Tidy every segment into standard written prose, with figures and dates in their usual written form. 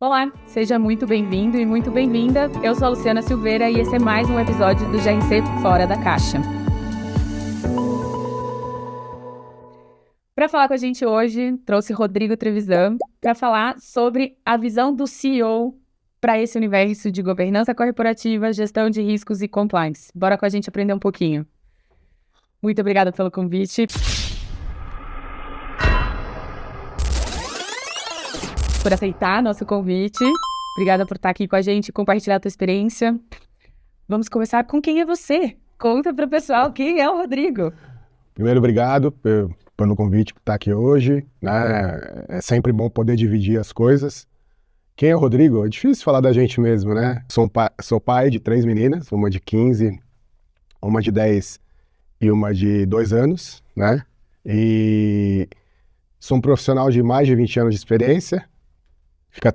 Olá, seja muito bem-vindo e muito bem-vinda. Eu sou a Luciana Silveira e esse é mais um episódio do GRC Fora da Caixa. Para falar com a gente hoje, trouxe Rodrigo Trevisan para falar sobre a visão do CEO para esse universo de governança corporativa, gestão de riscos e compliance. Bora com a gente aprender um pouquinho. Muito obrigada pelo convite. Por aceitar nosso convite. Obrigada por estar aqui com a gente e compartilhar a tua experiência. Vamos começar com quem é você. Conta para o pessoal quem é o Rodrigo. Primeiro, obrigado pelo convite por estar aqui hoje, né? É sempre bom poder dividir as coisas. Quem é o Rodrigo? É difícil falar da gente mesmo, né? Sou pai de 3 meninas, uma de 15, uma de 10 e uma de 2 anos, né? E sou um profissional de mais de 20 anos de experiência.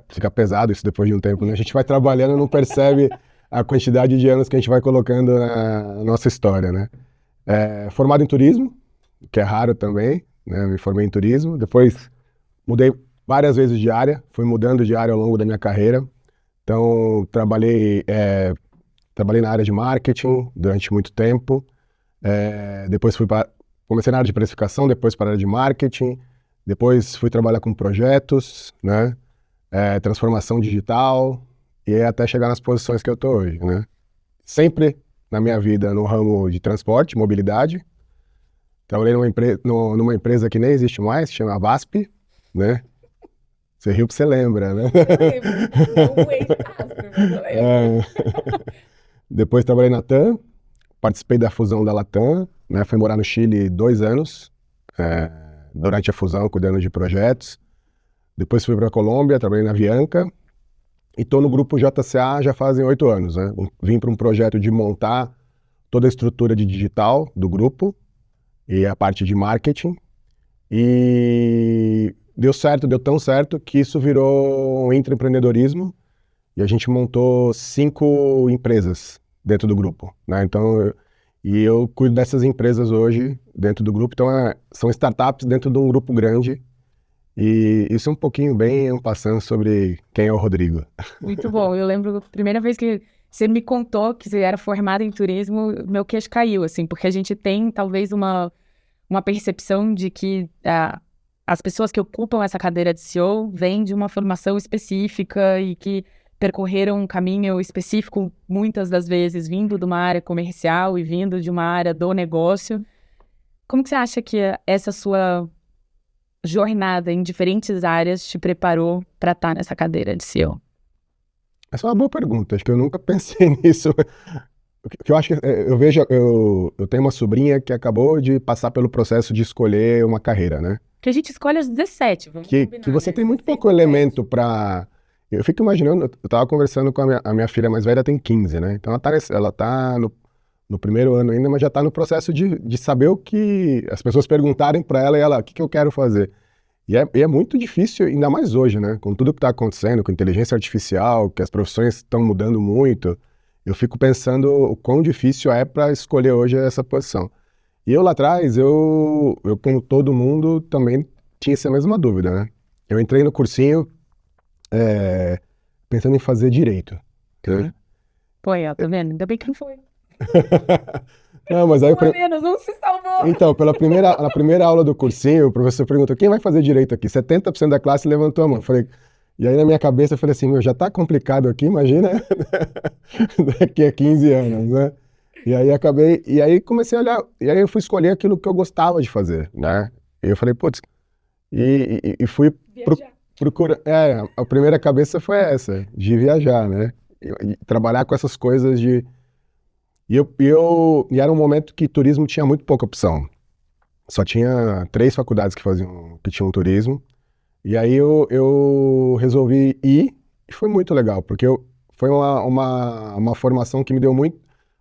Fica pesado isso depois de um tempo, né? A gente vai trabalhando e não percebe a quantidade de anos que a gente vai colocando na nossa história, né? Formado em turismo, que é raro também, né? Me formei em turismo, depois mudei várias vezes de área, fui mudando de área ao longo da minha carreira. Então, trabalhei na área de marketing durante muito tempo, depois comecei na área de precificação, depois para a área de marketing, depois fui trabalhar com projetos, né? Transformação digital, e até chegar nas posições que eu estou hoje, né? Sempre na minha vida no ramo de transporte, mobilidade. Trabalhei numa empresa que nem existe mais, que chama VASP, né? Você riu porque você lembra, né? Depois trabalhei na TAM, participei da fusão da Latam, né? Fui morar no Chile 2 anos, durante a fusão, cuidando de projetos. Depois fui para a Colômbia, trabalhei na Avianca e estou no grupo JCA já fazem 8 anos, né? Vim para um projeto de montar toda a estrutura de digital do grupo e a parte de marketing, e deu tão certo que isso virou um intraempreendedorismo e a gente montou 5 empresas dentro do grupo, né? Então, eu cuido dessas empresas hoje dentro do grupo, então são startups dentro de um grupo grande. E isso é um pouquinho bem passando sobre quem é o Rodrigo. Muito bom. Eu lembro a primeira vez que você me contou que você era formado em turismo, meu queixo caiu, assim, porque a gente tem talvez uma percepção de que as pessoas que ocupam essa cadeira de CEO vêm de uma formação específica e que percorreram um caminho específico, muitas das vezes vindo de uma área comercial e vindo de uma área do negócio. Como que você acha que essa sua jornada em diferentes áreas te preparou para estar nessa cadeira de CEO? Essa é uma boa pergunta, acho que eu nunca pensei nisso. Que eu acho que eu tenho uma sobrinha que acabou de passar pelo processo de escolher uma carreira, né? Que a gente escolhe aos 17, vamos combinar, que você né? tem muito pouco elemento para... Eu fico imaginando, eu tava conversando com a minha filha mais velha, tem 15, né? Então ela tá no primeiro ano ainda, mas já está no processo de saber o que as pessoas perguntarem para ela e ela, o que eu quero fazer? E é muito difícil, ainda mais hoje, né? Com tudo que está acontecendo, com inteligência artificial, que as profissões estão mudando muito, eu fico pensando o quão difícil é para escolher hoje essa posição. E eu lá atrás, eu como todo mundo, também tinha essa mesma dúvida, né? Eu entrei no cursinho pensando em fazer direito. Né? Pô, tá vendo? Ainda bem que não foi. Não, mas aí Pelo menos um se salvou. Então, na primeira aula do cursinho, o professor perguntou, quem vai fazer direito aqui? 70% da classe levantou a mão. E aí na minha cabeça eu falei assim, já tá complicado aqui, imagina daqui a 15 anos, né? E aí comecei a olhar, e aí eu fui escolher aquilo que eu gostava de fazer, né? E eu falei, putz, e fui procurar, a primeira cabeça foi essa, de viajar, né? E trabalhar com essas coisas de... E era um momento que turismo tinha muito pouca opção. Só tinha 3 faculdades que tinham turismo. E aí eu resolvi ir, e foi muito legal, porque foi uma formação que me deu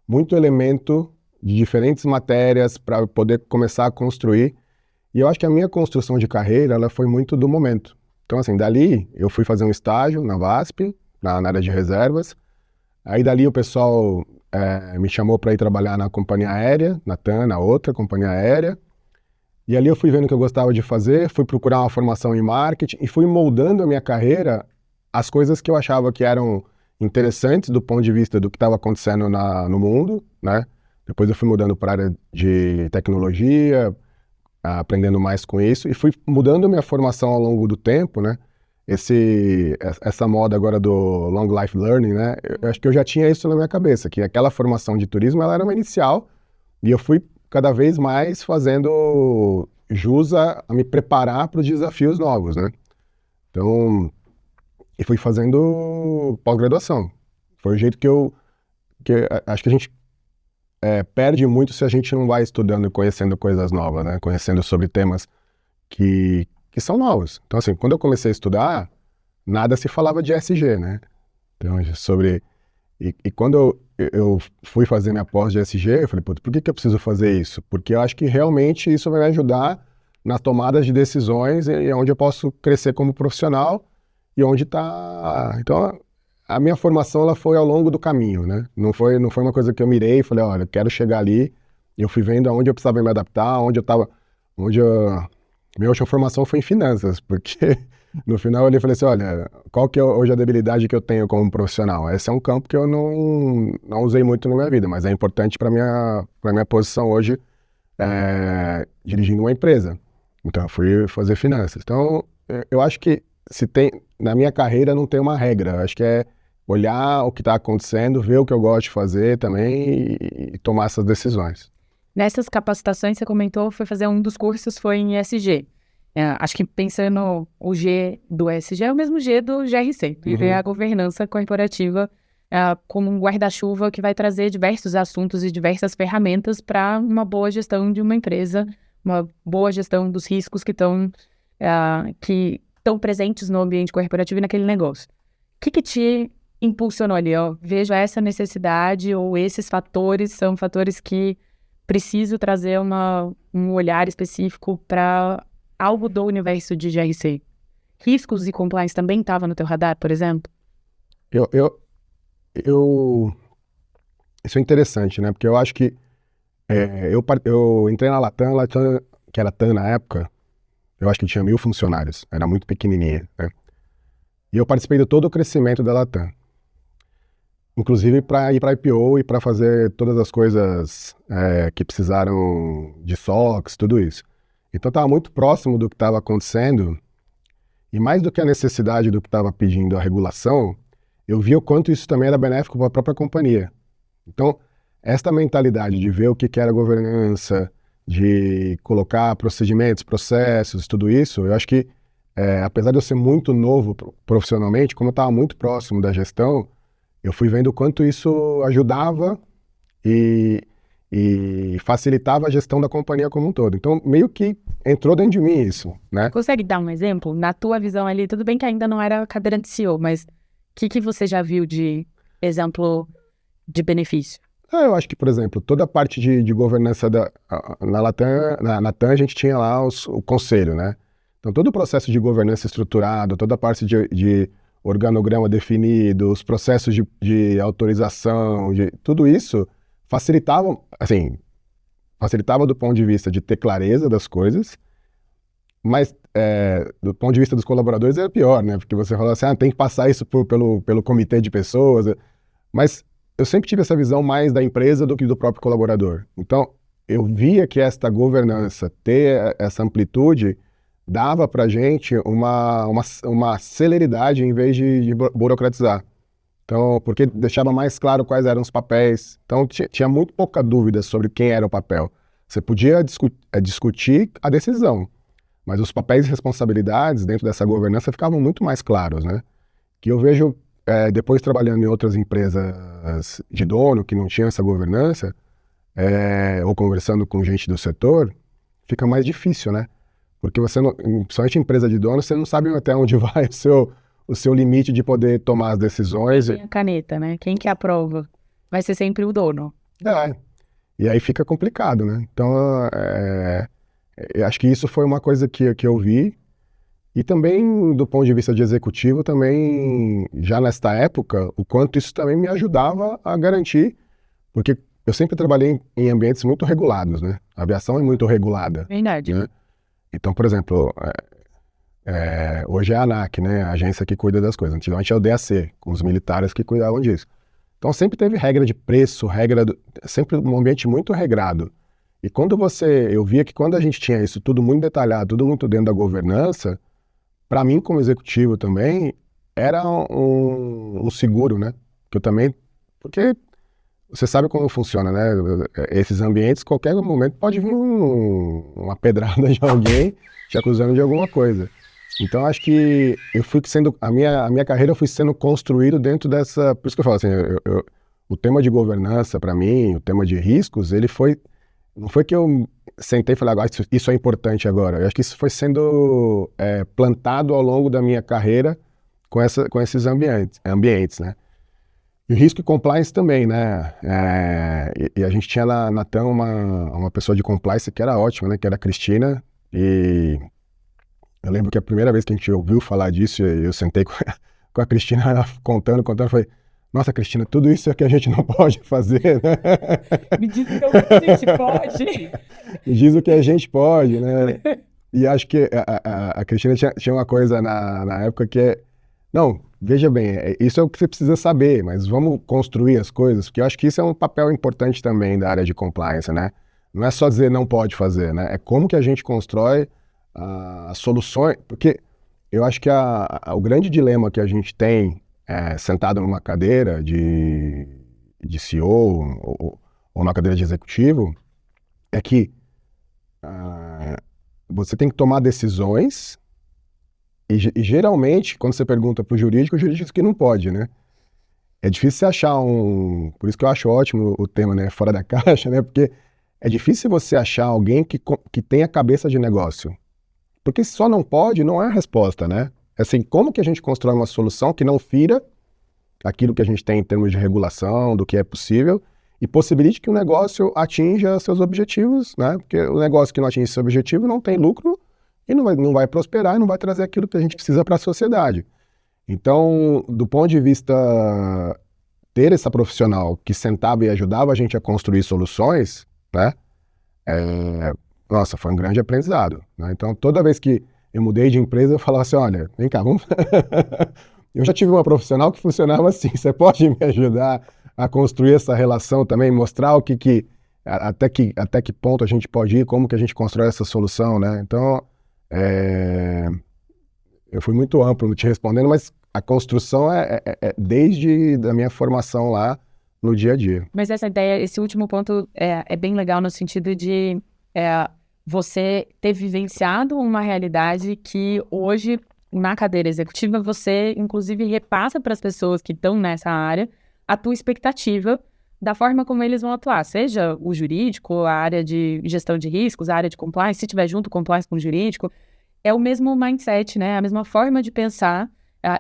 muito elemento de diferentes matérias para poder começar a construir. E eu acho que a minha construção de carreira, ela foi muito do momento. Então, assim, dali eu fui fazer um estágio na VASP, na área de reservas. Aí dali o pessoal me chamou para ir trabalhar na companhia aérea, na TAM, na outra companhia aérea. E ali eu fui vendo o que eu gostava de fazer, fui procurar uma formação em marketing e fui moldando a minha carreira as coisas que eu achava que eram interessantes do ponto de vista do que estava acontecendo no mundo, né? Depois eu fui mudando para a área de tecnologia, aprendendo mais com isso, e fui mudando minha formação ao longo do tempo, né? Essa moda agora do Long Life Learning, né? Eu acho que eu já tinha isso na minha cabeça, que aquela formação de turismo, ela era uma inicial, e eu fui cada vez mais fazendo jus a me preparar para os desafios novos, né? Então, e fui fazendo pós-graduação. Foi o jeito acho que a gente perde muito se a gente não vai estudando e conhecendo coisas novas, né? Conhecendo sobre temas que são novos. Então, assim, quando eu comecei a estudar, nada se falava de ESG, né? Então, sobre... E quando eu fui fazer minha pós de ESG, eu falei, pô, por que eu preciso fazer isso? Porque eu acho que realmente isso vai me ajudar nas tomadas de decisões e onde eu posso crescer como profissional e onde está... Então, a minha formação ela foi ao longo do caminho, né? Não foi uma coisa que eu mirei e falei, olha, eu quero chegar ali. Eu fui vendo aonde eu precisava me adaptar, Minha última formação foi em finanças, porque no final eu olhei e falei assim, olha, qual que é hoje a debilidade que eu tenho como profissional? Esse é um campo que eu não usei muito na minha vida, mas é importante para minha posição hoje dirigindo uma empresa. Então eu fui fazer finanças. Então eu acho que na minha carreira não tem uma regra, eu acho que é olhar o que está acontecendo, ver o que eu gosto de fazer também e tomar essas decisões. Nessas capacitações, você comentou, foi fazer um dos cursos, foi em ESG. Acho que pensando o G do ESG é o mesmo G do GRC, né? É a governança corporativa como um guarda-chuva que vai trazer diversos assuntos e diversas ferramentas para uma boa gestão de uma empresa, uma boa gestão dos riscos que estão presentes no ambiente corporativo e naquele negócio. O que te impulsionou ali? Vejo essa necessidade ou esses fatores são fatores que preciso trazer um olhar específico para algo do universo de GRC. Riscos e compliance também estava no teu radar, por exemplo? Isso é interessante, né? Porque eu acho que eu entrei na Latam, que era TAM na época, eu acho que tinha 1.000 funcionários, era muito pequenininha, né? E eu participei de todo o crescimento da Latam. Inclusive para ir para IPO e para fazer todas as coisas que precisaram de SOX, tudo isso. Então estava muito próximo do que estava acontecendo e mais do que a necessidade do que estava pedindo a regulação, eu vi o quanto isso também era benéfico para a própria companhia. Então, esta mentalidade de ver o que era governança, de colocar procedimentos, processos, tudo isso, eu acho que, apesar de eu ser muito novo profissionalmente, como eu estava muito próximo da gestão, eu fui vendo o quanto isso ajudava e facilitava a gestão da companhia como um todo. Então, meio que entrou dentro de mim isso, né? Consegue dar um exemplo? Na tua visão ali, tudo bem que ainda não era cadeira de CEO, mas o que você já viu de exemplo de benefício? Eu acho que, por exemplo, toda a parte de governança na TAM, a gente tinha lá o conselho, né? Então, todo o processo de governança estruturado, toda a parte de organograma definido, os processos de autorização, tudo isso facilitava do ponto de vista de ter clareza das coisas, mas do ponto de vista dos colaboradores era pior, né? Porque você fala assim, tem que passar isso pelo comitê de pessoas, mas eu sempre tive essa visão mais da empresa do que do próprio colaborador. Então, eu via que esta governança, ter essa amplitude, dava para a gente uma celeridade em vez de burocratizar. Então, porque deixava mais claro quais eram os papéis. Então, tinha muito pouca dúvida sobre quem era o papel. Você podia discutir a decisão, mas os papéis e responsabilidades dentro dessa governança ficavam muito mais claros, né? Que eu vejo, depois trabalhando em outras empresas de dono que não tinham essa governança, ou conversando com gente do setor, fica mais difícil, né? Porque você, principalmente em empresa de dono, você não sabe até onde vai o seu limite de poder tomar as decisões. Tem a caneta, né? Quem que aprova? Vai ser sempre o dono. E aí fica complicado, né? Então, eu acho que isso foi uma coisa que eu vi. E também, do ponto de vista de executivo, também, já nesta época, o quanto isso também me ajudava a garantir, porque eu sempre trabalhei em ambientes muito regulados, né? A aviação é muito regulada. Verdade. Né? Então, por exemplo, Hoje é a ANAC, né? A agência que cuida das coisas. Antigamente é o DAC, com os militares que cuidavam disso. Então sempre teve regra de preço, sempre um ambiente muito regrado. E eu via que quando a gente tinha isso tudo muito detalhado, tudo muito dentro da governança, para mim como executivo também, era um seguro, né? Que eu também, porque você sabe como funciona, né? Esses ambientes, qualquer momento pode vir uma pedrada de alguém te acusando de alguma coisa. Então acho que a minha carreira foi sendo construído dentro dessa, por isso que eu falo assim, o tema de governança para mim, o tema de riscos, não foi que eu sentei e falei, agora isso é importante agora. Eu acho que isso foi sendo plantado ao longo da minha carreira com esses ambientes, né? E o risco e compliance também, né? E a gente tinha na TAM uma pessoa de compliance que era ótima, né? Que era a Cristina. E eu lembro que a primeira vez que a gente ouviu falar disso, eu sentei com a Cristina, ela contando, eu falei, nossa, Cristina, tudo isso é que a gente não pode fazer, né? Me diz então o que a gente pode. Me diz o que a gente pode, né? E acho que a Cristina tinha uma coisa na época que não, veja bem, isso é o que você precisa saber, mas vamos construir as coisas, porque eu acho que isso é um papel importante também da área de compliance, né? Não é só dizer não pode fazer, né? É como que a gente constrói as soluções, porque eu acho que o grande dilema que a gente tem sentado numa cadeira de CEO ou numa cadeira de executivo é que você tem que tomar decisões e geralmente, quando você pergunta para o jurídico diz que não pode, né? É difícil você achar por isso que eu acho ótimo o tema, né? Fora da caixa, né? Porque é difícil você achar alguém que tenha cabeça de negócio. Porque só não pode não é a resposta, né? Assim, como que a gente constrói uma solução que não fira aquilo que a gente tem em termos de regulação, do que é possível, e possibilite que o negócio atinja seus objetivos, né? Porque o negócio que não atinge seu objetivo não tem lucro e não vai prosperar e não vai trazer aquilo que a gente precisa para a sociedade. Então, do ponto de vista ter essa profissional que sentava e ajudava a gente a construir soluções, né? Nossa, foi um grande aprendizado, né? Então, toda vez que eu mudei de empresa, eu falava assim, olha, vem cá, vamos... Eu já tive uma profissional que funcionava assim, você pode me ajudar a construir essa relação também, mostrar até que ponto a gente pode ir, como que a gente constrói essa solução, né? Então, eu fui muito amplo te respondendo, mas a construção é desde a minha formação lá no dia a dia. Mas essa ideia, esse último ponto é bem legal no sentido de você ter vivenciado uma realidade que hoje, na cadeira executiva, você, inclusive, repassa para as pessoas que estão nessa área a tua expectativa da forma como eles vão atuar, seja o jurídico, a área de gestão de riscos, a área de compliance, se tiver junto compliance com o jurídico, é o mesmo mindset, né? A mesma forma de pensar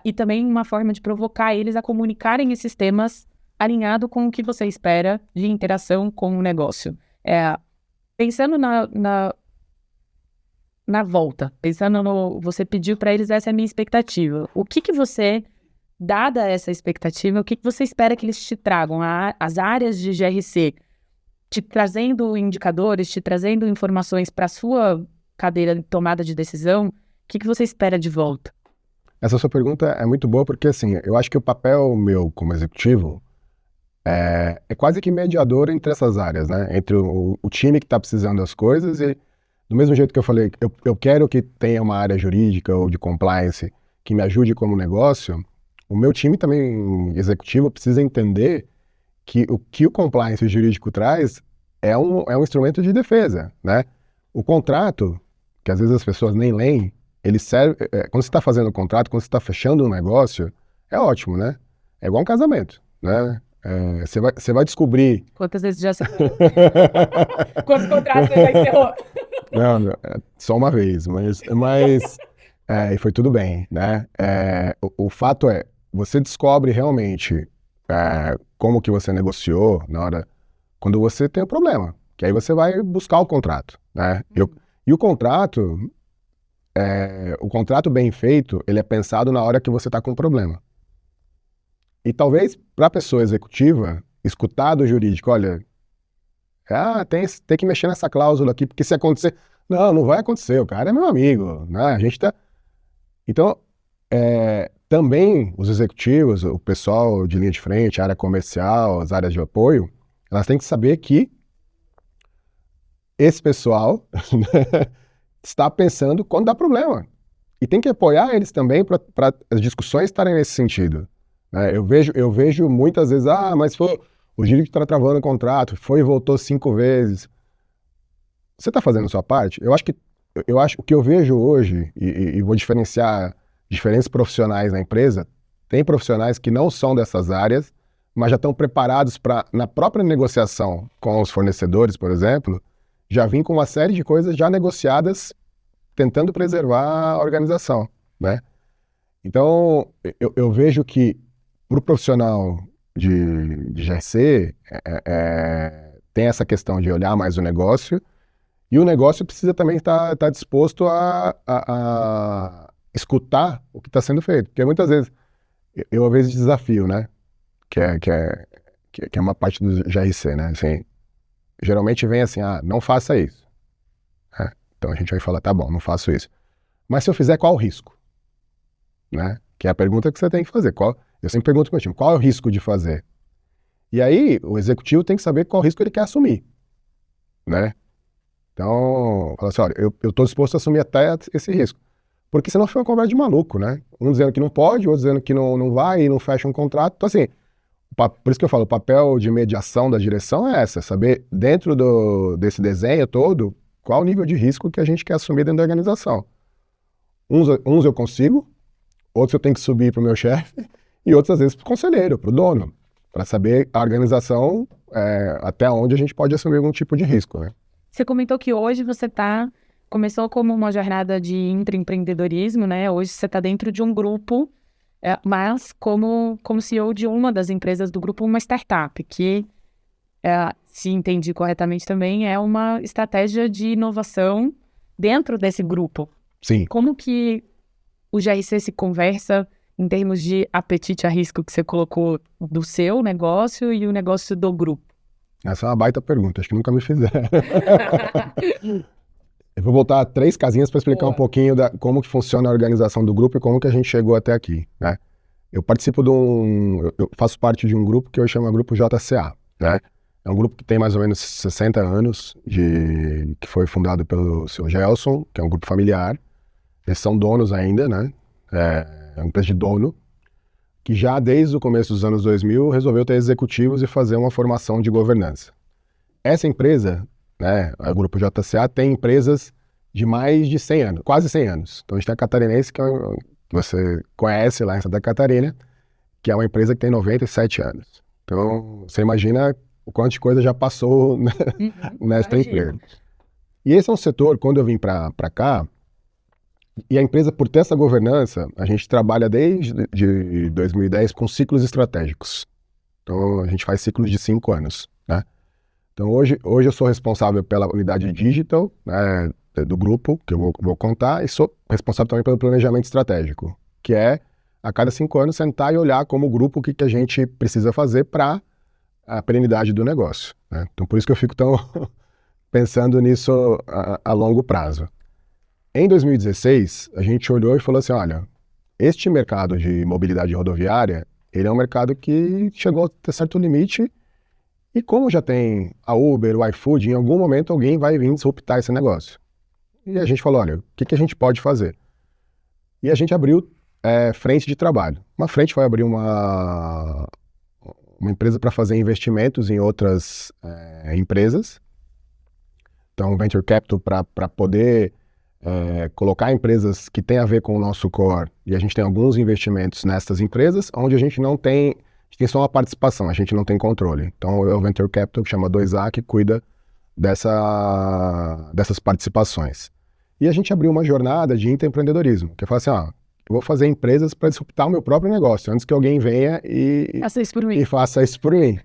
e também uma forma de provocar eles a comunicarem esses temas alinhado com o que você espera de interação com o negócio. Pensando na volta, você pediu para eles, essa é a minha expectativa. O que você, dada essa expectativa, o que você espera que eles te tragam? As áreas de GRC, te trazendo indicadores, te trazendo informações para a sua cadeira de tomada de decisão, o que você espera de volta? Essa sua pergunta é muito boa porque, assim, eu acho que o papel meu como executivo é quase que mediador entre essas áreas, né? Entre o time que está precisando das coisas e, do mesmo jeito que eu falei, eu quero que tenha uma área jurídica ou de compliance que me ajude como negócio, o meu time também executivo precisa entender que o compliance jurídico traz é um instrumento de defesa, né? O contrato, que às vezes as pessoas nem leem, ele serve... quando você está fazendo um contrato, quando você está fechando um negócio, é ótimo, né? É igual um casamento, né? Você vai descobrir... Quantas vezes já se... Quantos contratos você já encerrou? Não, só uma vez, mas e foi tudo bem, né? O fato é, você descobre realmente como que você negociou na hora, quando você tem um problema, que aí você vai buscar o contrato, né? E o contrato bem feito, ele é pensado na hora que você está com um problema. E talvez para a pessoa executiva, escutar do jurídico, olha, tem que mexer nessa cláusula aqui, porque se acontecer... Não vai acontecer, o cara é meu amigo, né? A gente tá... Então, também os executivos, o pessoal de linha de frente, a área comercial, as áreas de apoio, elas têm que saber que esse pessoal está pensando quando dá problema. E tem que apoiar eles também para as discussões estarem nesse sentido. Né? Eu vejo muitas vezes, mas foi o jurídico que está travando o contrato, foi e voltou 5 vezes. Você está fazendo a sua parte? Eu acho o que eu vejo hoje, e vou diferenciar diferentes profissionais na empresa, tem profissionais que não são dessas áreas, mas já estão preparados para, na própria negociação com os fornecedores, por exemplo, já vir com uma série de coisas já negociadas, tentando preservar a organização, né? Então, eu vejo que para o profissional de GRC, tem essa questão de olhar mais o negócio, e o negócio precisa também estar disposto a escutar o que está sendo feito. Porque muitas vezes, eu às vezes desafio, né? Que é uma parte do GRC, né? Assim, geralmente vem assim, não faça isso. Né? Então a gente vai falar, tá bom, não faço isso. Mas se eu fizer, qual o risco? Né? Que é a pergunta que você tem que fazer. Eu sempre pergunto pro meu time, qual é o risco de fazer? E aí, o executivo tem que saber qual risco ele quer assumir. Né? Então, fala assim, olha, eu estou disposto a assumir até esse risco. Porque senão fica uma conversa de maluco, né? Um dizendo que não pode, outro dizendo que não vai e não fecha um contrato. Então, assim, por isso que eu falo, o papel de mediação da direção é saber, dentro desse desenho todo, qual o nível de risco que a gente quer assumir dentro da organização. Uns eu consigo, outros eu tenho que subir para o meu chefe, e outros, às vezes, para o conselheiro, para o dono, para saber a organização, até onde a gente pode assumir algum tipo de risco, né? Você comentou que hoje começou como uma jornada de intraempreendedorismo, né? Hoje você está dentro de um grupo, mas como CEO de uma das empresas do grupo, uma startup, que, se entendi corretamente também, é uma estratégia de inovação dentro desse grupo. Sim. Como que o GRC se conversa em termos de apetite a risco que você colocou do seu negócio e o negócio do grupo? Essa é uma baita pergunta, acho que nunca me fizeram. Eu vou voltar a 3 casinhas para explicar um pouquinho como que funciona a organização do grupo e como que a gente chegou até aqui, né? Eu participo eu faço parte de um grupo que eu chamo Grupo JCA, né? É um grupo que tem mais ou menos 60 anos, que foi fundado pelo seu Gelson, que é um grupo familiar. Eles são donos ainda, né? É uma empresa de dono, que já desde o começo dos anos 2000 resolveu ter executivos e fazer uma formação de governança. Essa empresa, né, o Grupo JCA, tem empresas de mais de 100 anos, quase 100 anos. Então a gente tem a Catarinense, que você conhece lá em Santa Catarina, que é uma empresa que tem 97 anos. Então você imagina o quanto de coisa já passou nesta empresa. E esse é um setor, quando eu vim para cá, e a empresa, por ter essa governança, a gente trabalha desde 2010 com ciclos estratégicos. Então, a gente faz ciclos de 5 anos, né? Então, hoje eu sou responsável pela unidade digital, né, do grupo, que eu vou contar, e sou responsável também pelo planejamento estratégico, que é, a cada 5 anos, sentar e olhar como grupo o que a gente precisa fazer para a perenidade do negócio, né? Então, por isso que eu fico tão pensando nisso a longo prazo. Em 2016, a gente olhou e falou assim, olha, este mercado de mobilidade rodoviária, ele é um mercado que chegou a ter certo limite, e como já tem a Uber, o iFood, em algum momento alguém vai vir disruptar esse negócio. E a gente falou, olha, o que a gente pode fazer? E a gente abriu frente de trabalho. Uma frente foi abrir uma empresa para fazer investimentos em outras empresas. Então, Venture Capital para poder colocar empresas que têm a ver com o nosso core, e a gente tem alguns investimentos nessas empresas, onde a gente não tem, a gente tem só uma participação, a gente não tem controle. Então é o Venture Capital, que chama 2A, que cuida dessas participações. E a gente abriu uma jornada de intraempreendedorismo, que é falar assim, eu vou fazer empresas para disruptar o meu próprio negócio, antes que alguém venha e faça isso por mim.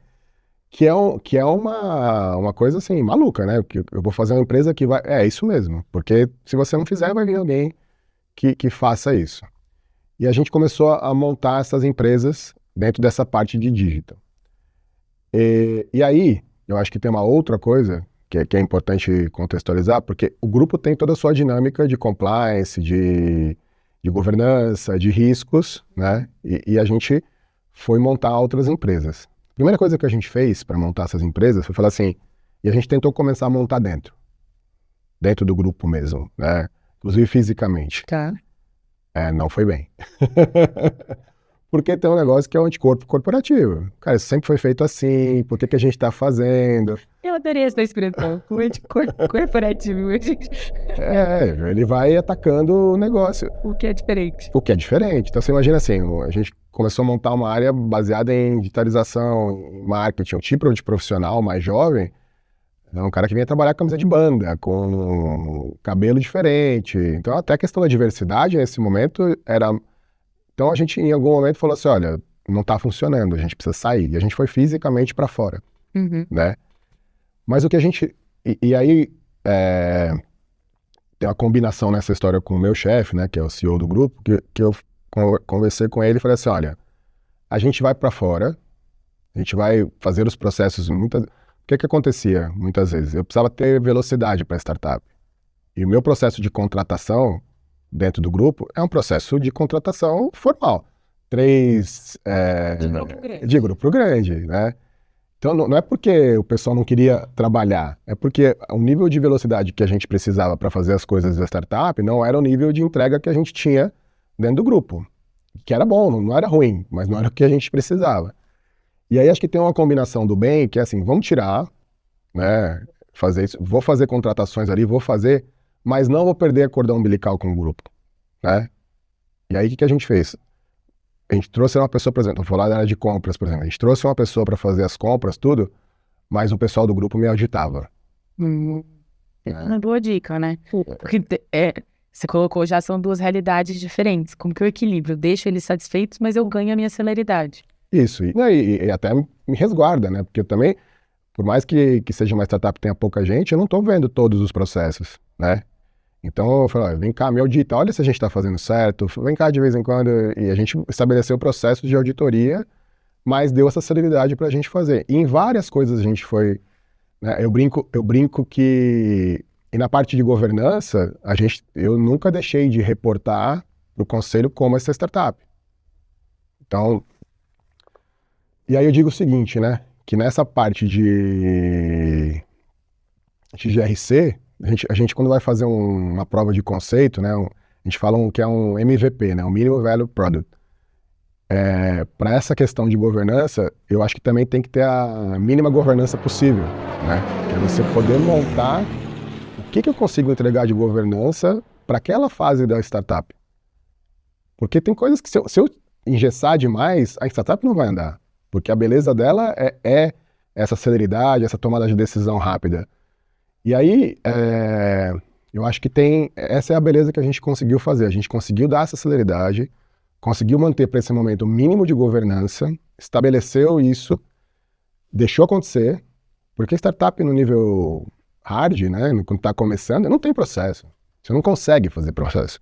Que é uma coisa assim, maluca, né? Que eu vou fazer uma empresa que vai. É isso mesmo. Porque se você não fizer, vai vir alguém que faça isso. E a gente começou a montar essas empresas dentro dessa parte de digital. E aí, eu acho que tem uma outra coisa que é importante contextualizar, porque o grupo tem toda a sua dinâmica de compliance, de de governança, de riscos, né? E a gente foi montar outras empresas. A primeira coisa que a gente fez para montar essas empresas foi falar assim, e a gente tentou começar a montar dentro do grupo mesmo, né? Inclusive fisicamente. Tá. Não foi bem. Porque tem um negócio que é o anticorpo corporativo. Cara, isso sempre foi feito assim, por que que a gente está fazendo? Eu adorei essa expressão, o anticorporativo. Ele vai atacando o negócio. O que é diferente. O que é diferente. Então você imagina assim, a gente começou a montar uma área baseada em digitalização, em marketing, um tipo de profissional mais jovem, é um cara que vinha trabalhar com camisa de banda, com cabelo diferente. Então até a questão da diversidade nesse momento era... Então a gente em algum momento falou assim, olha, não está funcionando, a gente precisa sair. E a gente foi fisicamente para fora, né? Mas o que a gente... E aí tem uma combinação nessa história com o meu chefe, né, que é o CEO do grupo, que eu conversei com ele e falei assim, olha, a gente vai para fora, a gente vai fazer os processos... O que acontecia muitas vezes? Eu precisava ter velocidade para startup. E o meu processo de contratação dentro do grupo é um processo de contratação formal. De grupo grande, né? Então não é porque o pessoal não queria trabalhar, é porque o nível de velocidade que a gente precisava para fazer as coisas da startup não era o nível de entrega que a gente tinha dentro do grupo. Que era bom, não era ruim, mas não era o que a gente precisava. E aí acho que tem uma combinação do bem, que é assim, vamos tirar, né, fazer isso, vou fazer contratações ali, vou fazer, mas não vou perder a cordão umbilical com o grupo, né? E aí o que a gente fez? A gente trouxe uma pessoa, por exemplo, vou falar da área de compras, por exemplo, a gente trouxe uma pessoa para fazer as compras, tudo, mas o pessoal do grupo me auditava. Uma boa dica, né? Porque você colocou, já são duas realidades diferentes. Como que eu equilibro? Eu deixo eles satisfeitos, mas eu ganho a minha celeridade. Isso, e até me resguarda, né? Porque eu também, por mais que seja uma startup que tenha pouca gente, eu não estou vendo todos os processos, né? Então eu falei, vem cá, me audita, olha se a gente está fazendo certo, vem cá de vez em quando, e a gente estabeleceu o processo de auditoria, mas deu essa celeridade para a gente fazer. E em várias coisas a gente foi, né? Eu brinco que, e na parte de governança, eu nunca deixei de reportar para o conselho como essa startup. Então, e aí eu digo o seguinte, né? Que nessa parte de GRC, a gente quando vai fazer uma prova de conceito, né? A gente fala que é um MVP, né? Um Minimum Value Product. Para essa questão de governança, eu acho que também tem que ter a mínima governança possível, né? Que é você poder montar o que eu consigo entregar de governança para aquela fase da startup. Porque tem coisas que se eu engessar demais, a startup não vai andar. Porque a beleza dela é essa celeridade, essa tomada de decisão rápida. E aí, eu acho que essa é a beleza que a gente conseguiu fazer. A gente conseguiu dar essa celeridade, conseguiu manter para esse momento o mínimo de governança, estabeleceu isso, deixou acontecer, porque startup no nível hard, né, quando está começando, não tem processo. Você não consegue fazer processo.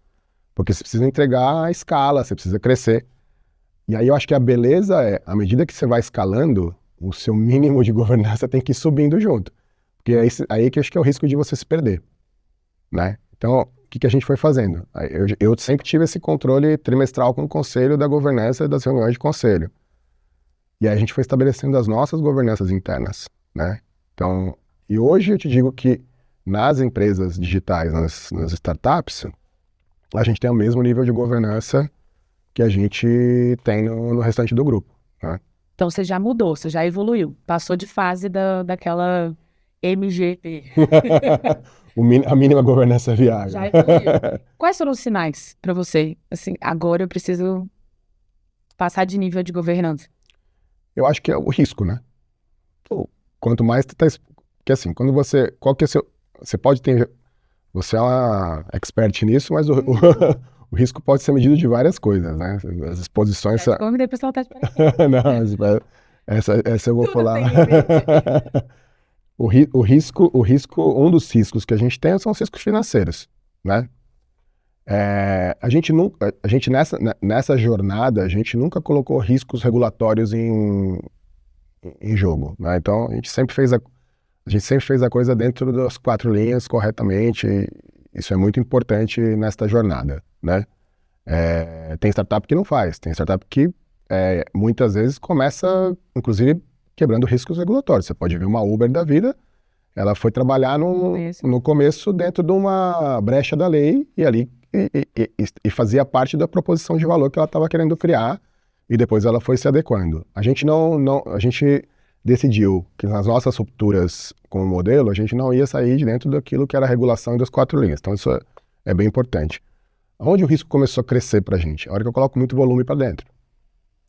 Porque você precisa entregar a escala, você precisa crescer. E aí eu acho que a beleza à medida que você vai escalando, o seu mínimo de governança tem que ir subindo junto. Porque aí que eu acho que é o risco de você se perder, né? Então, o que a gente foi fazendo? Eu sempre tive esse controle trimestral com o conselho da governança das reuniões de conselho. E aí a gente foi estabelecendo as nossas governanças internas, né? Então, e hoje eu te digo que nas empresas digitais, nas startups, a gente tem o mesmo nível de governança que a gente tem no restante do grupo, né? Então você já mudou, você já evoluiu, passou de fase daquela MGP. A mínima governança viável. Já evoluiu. Quais foram os sinais para você? Assim, agora eu preciso passar de nível de governança. Eu acho que é o risco, né? Quanto mais tu tá... Porque assim, quando você... Qual que é você pode ter... Você é uma expert nisso, mas o risco pode ser medido de várias coisas, né? As exposições... Convidei o pessoal tá de paraquedas. Não, essa eu vou falar. O risco, um dos riscos que a gente tem são os riscos financeiros, né? A gente nessa jornada, a gente nunca colocou riscos regulatórios em jogo, né? Então, a gente sempre fez a coisa dentro das 4 linhas corretamente. Isso é muito importante nesta jornada, né? Tem startup que não faz, tem startup que muitas vezes começa, inclusive, quebrando riscos regulatórios. Você pode ver uma Uber da vida, ela foi trabalhar no começo dentro de uma brecha da lei e ali e fazia parte da proposição de valor que ela estava querendo criar e depois ela foi se adequando. A gente a gente decidiu que nas nossas rupturas com o modelo, a gente não ia sair de dentro daquilo que era a regulação das 4 linhas. Então isso é bem importante. Onde o risco começou a crescer para a gente? A hora que eu coloco muito volume para dentro.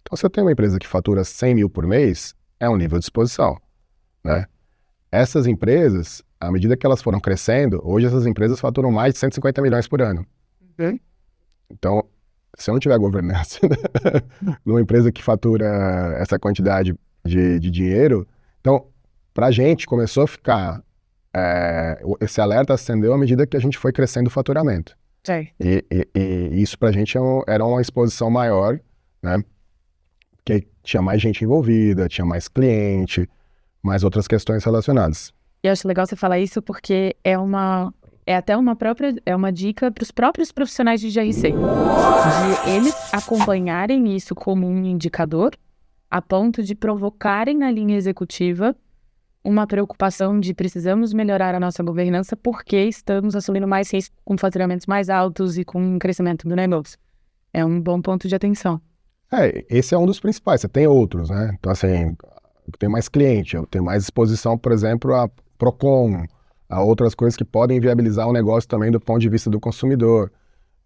Então, se eu tenho uma empresa que fatura 100 mil por mês, é um nível de exposição, né? Essas empresas, à medida que elas foram crescendo, hoje essas empresas faturam mais de 150 milhões por ano. Então, se eu não tiver governança numa empresa que fatura essa quantidade de dinheiro, então, para a gente começou a ficar, esse alerta acendeu à medida que a gente foi crescendo o faturamento. Sim. E isso para a gente era uma exposição maior, né? Porque tinha mais gente envolvida, tinha mais cliente, mais outras questões relacionadas. E eu acho legal você falar isso porque é até uma dica para os próprios profissionais de GRC, de eles acompanharem isso como um indicador, a ponto de provocarem na linha executiva uma preocupação de precisamos melhorar a nossa governança porque estamos assumindo mais risco com faturamentos mais altos e com um crescimento do negócio. É um bom ponto de atenção. Esse é um dos principais, você tem outros, né? Então, assim, eu tenho mais cliente, eu tenho mais exposição, por exemplo, a Procon, a outras coisas que podem viabilizar o negócio também do ponto de vista do consumidor.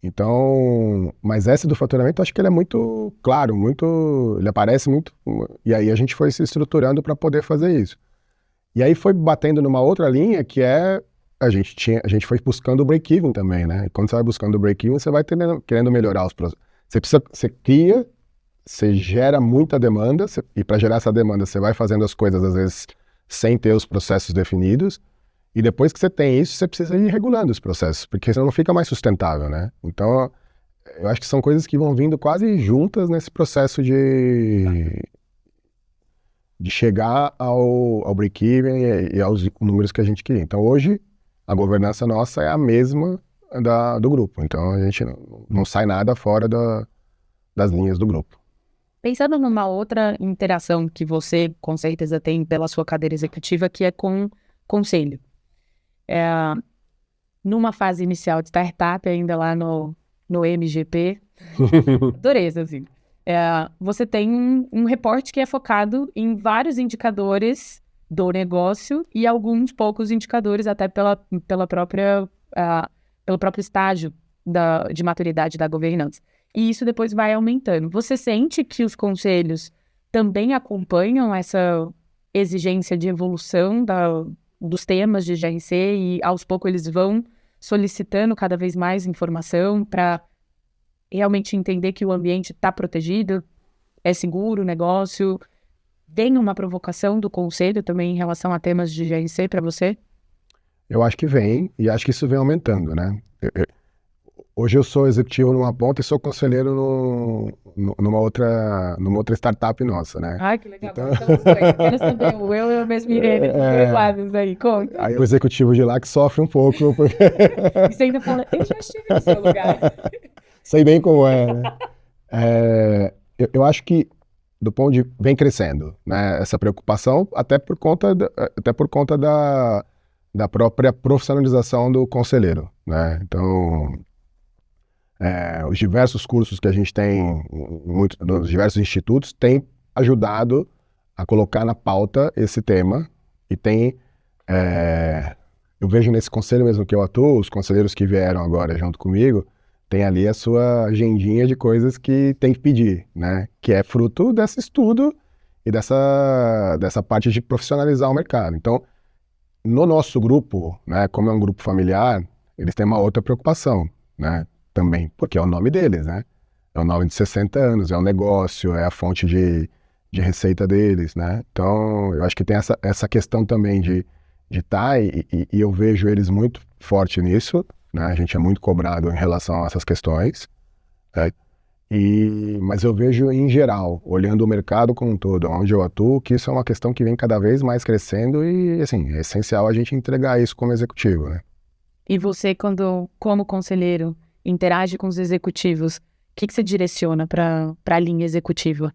Então, mas esse do faturamento, acho que ele é muito claro, ele aparece muito, e aí a gente foi se estruturando para poder fazer isso. E aí foi batendo numa outra linha que a gente foi buscando o break-even também, né? E quando você vai buscando o break-even, você vai querendo melhorar os processos. Você cria, você gera muita demanda, e para gerar essa demanda, você vai fazendo as coisas, às vezes, sem ter os processos definidos, e depois que você tem isso, você precisa ir regulando os processos, porque senão não fica mais sustentável, né? Então, eu acho que são coisas que vão vindo quase juntas nesse processo de chegar ao break-even e aos números que a gente queria. Então, hoje, a governança nossa é a mesma do grupo. Então, a gente não sai nada fora das linhas do grupo. Pensando numa outra interação que você, com certeza, tem pela sua cadeira executiva, que é com conselho. Numa fase inicial de startup, ainda lá no MGP, adorei, assim. Você tem um reporte que é focado em vários indicadores do negócio e alguns poucos indicadores até pelo próprio estágio de maturidade da governança. E isso depois vai aumentando. Você sente que os conselhos também acompanham essa exigência de evolução dos temas de GRC e aos poucos eles vão solicitando cada vez mais informação para realmente entender que o ambiente está protegido, é seguro o negócio? Tem uma provocação do conselho também em relação a temas de GRC para você? Eu acho que vem, e acho que isso vem aumentando, né? Hoje eu sou executivo numa ponta e sou conselheiro numa outra startup nossa, né? Ai, que legal. Então, eu quero saber, eu mesmo irei nesses lados aí, conta. Aí o executivo de lá que sofre um pouco. Porque... E você ainda fala, eu já estive no seu lugar. Sei bem como é, né? Eu acho que do ponto de vem crescendo, né? Essa preocupação até por conta da própria profissionalização do conselheiro, né? Então, os diversos cursos que a gente tem, nos diversos institutos, têm ajudado a colocar na pauta esse tema e eu vejo nesse conselho mesmo que eu atuo, os conselheiros que vieram agora junto comigo, tem ali a sua agendinha de coisas que tem que pedir, né? Que é fruto desse estudo e dessa parte de profissionalizar o mercado. Então, no nosso grupo, né, como é um grupo familiar, eles têm uma outra preocupação, né? Também, porque é o nome deles, né? É o nome de 60 anos, é o negócio, é a fonte de receita deles, né? Então, eu acho que tem essa questão também de estar, e eu vejo eles muito forte nisso, né? A gente é muito cobrado em relação a essas questões, né? Mas eu vejo em geral, olhando o mercado como um todo, onde eu atuo, que isso é uma questão que vem cada vez mais crescendo e, assim, é essencial a gente entregar isso como executivo, né? E você, como conselheiro, interage com os executivos, que você direciona para a linha executiva?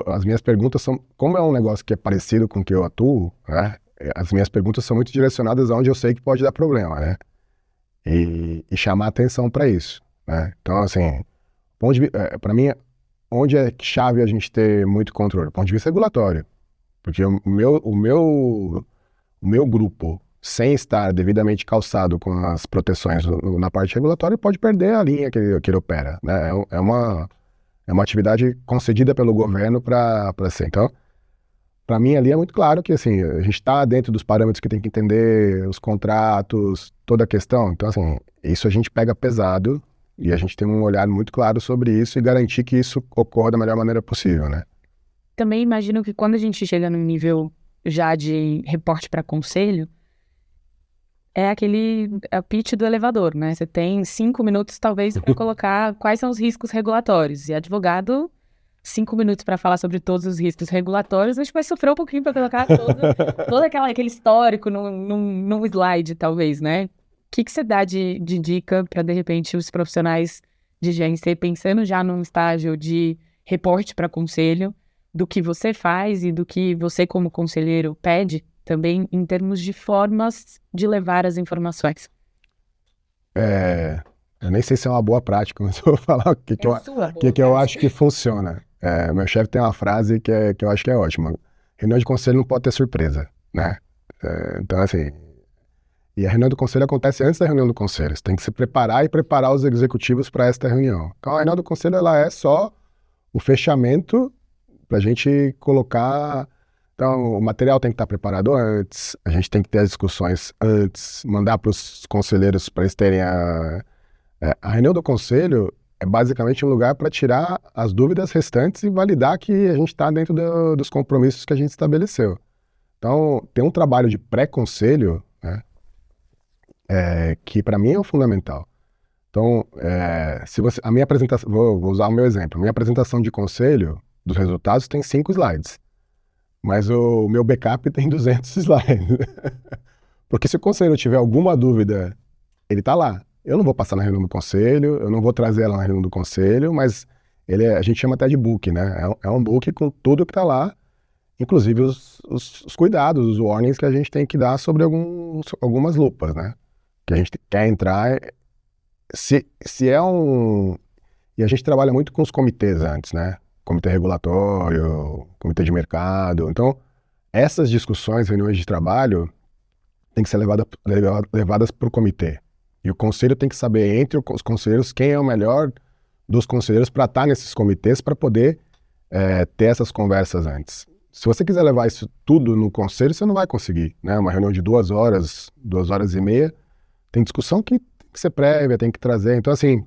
As minhas perguntas são, como é um negócio que é parecido com o que eu atuo, né? As minhas perguntas são muito direcionadas aonde eu sei que pode dar problema, né? E chamar atenção para isso, né? Então, assim, para mim, onde é chave a gente ter muito controle? Do ponto de vista regulatório. Porque o meu grupo, sem estar devidamente calçado com as proteções na parte regulatória, pode perder a linha que ele opera, né? É uma atividade concedida pelo governo para ser. Então, para mim ali é muito claro que assim, a gente está dentro dos parâmetros que tem que entender, os contratos, toda a questão. Então, assim, isso a gente pega pesado e a gente tem um olhar muito claro sobre isso e garantir que isso ocorra da melhor maneira possível, né? Também imagino que quando a gente chega no nível já de reporte para conselho, é a pitch do elevador, né? Você tem 5 minutos, talvez, para colocar quais são os riscos regulatórios. E advogado, 5 minutos para falar sobre todos os riscos regulatórios, a gente vai sofrer um pouquinho para colocar todo aquele histórico num slide, talvez, né? O que você dá de dica para, de repente, os profissionais de GRC, pensando já num estágio de reporte para conselho, do que você faz e do que você, como conselheiro, pede, também em termos de formas de levar as informações? Eu nem sei se é uma boa prática, mas eu vou falar o que eu acho que funciona. Meu chefe tem uma frase que eu acho que é ótima. Reunião de conselho não pode ter surpresa, né? Então, assim, e a reunião do conselho acontece antes da reunião do conselho. Você tem que se preparar e preparar os executivos para esta reunião. Então, a reunião do conselho, ela é só o fechamento para a gente colocar. Então, o material tem que estar preparado antes, a gente tem que ter as discussões antes, mandar para os conselheiros para eles terem a reunião do conselho é basicamente um lugar para tirar as dúvidas restantes e validar que a gente está dentro dos compromissos que a gente estabeleceu. Então, tem um trabalho de pré-conselho, né, que para mim é o fundamental. Então, a minha apresentação, vou usar o meu exemplo, a minha apresentação de conselho dos resultados tem 5 slides. Mas o meu backup tem 200 slides. Porque se o conselheiro tiver alguma dúvida, ele está lá. Eu não vou passar na reunião do conselho, eu não vou trazer ela na reunião do conselho, mas a gente chama até de book, né? É um book com tudo que está lá, inclusive os cuidados, os warnings que a gente tem que dar sobre algumas lupas, né? Que a gente quer entrar. Se é um... E a gente trabalha muito com os comitês antes, né? Comitê regulatório, comitê de mercado. Então, essas discussões, reuniões de trabalho, têm que ser levadas para o comitê. E o conselho tem que saber, entre os conselheiros, quem é o melhor dos conselheiros para estar nesses comitês, para poder ter essas conversas antes. Se você quiser levar isso tudo no conselho, você não vai conseguir, né? Uma reunião de 2 horas, 2 horas e meia, tem discussão que tem que ser prévia, tem que trazer. Então, assim,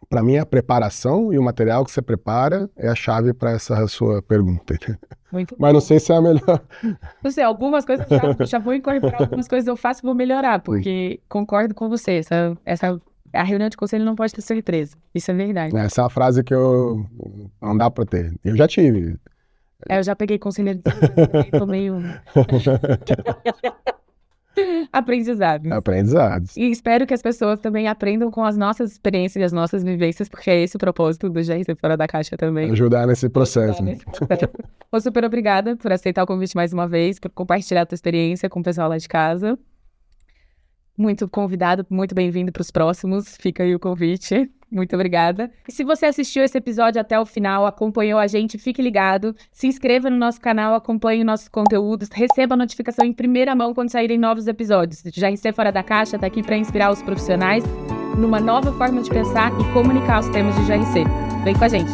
para mim, a preparação e o material que você prepara é a chave para essa sua pergunta. Muito Mas não sei se é a melhor. Não sei, algumas coisas já vou incorporar, algumas coisas eu faço e vou melhorar, porque concordo com você. A reunião de conselho não pode ter surpresa. Isso é verdade. Essa é uma frase que não dá para ter. Eu já tive. Eu já peguei conselheiro e tomei aprendizados. E espero que as pessoas também aprendam com as nossas experiências e as nossas vivências, porque é esse o propósito do GRC Fora da Caixa também. Ajudar nesse processo. Super obrigada por aceitar o convite mais uma vez, por compartilhar a tua experiência com o pessoal lá de casa. Muito convidado, muito bem-vindo para os próximos. Fica aí o convite. Muito obrigada. E se você assistiu esse episódio até o final, acompanhou a gente, fique ligado. Se inscreva no nosso canal, acompanhe nossos conteúdos, receba a notificação em primeira mão quando saírem novos episódios. GRC Fora da Caixa está aqui para inspirar os profissionais numa nova forma de pensar e comunicar os temas de GRC. Vem com a gente.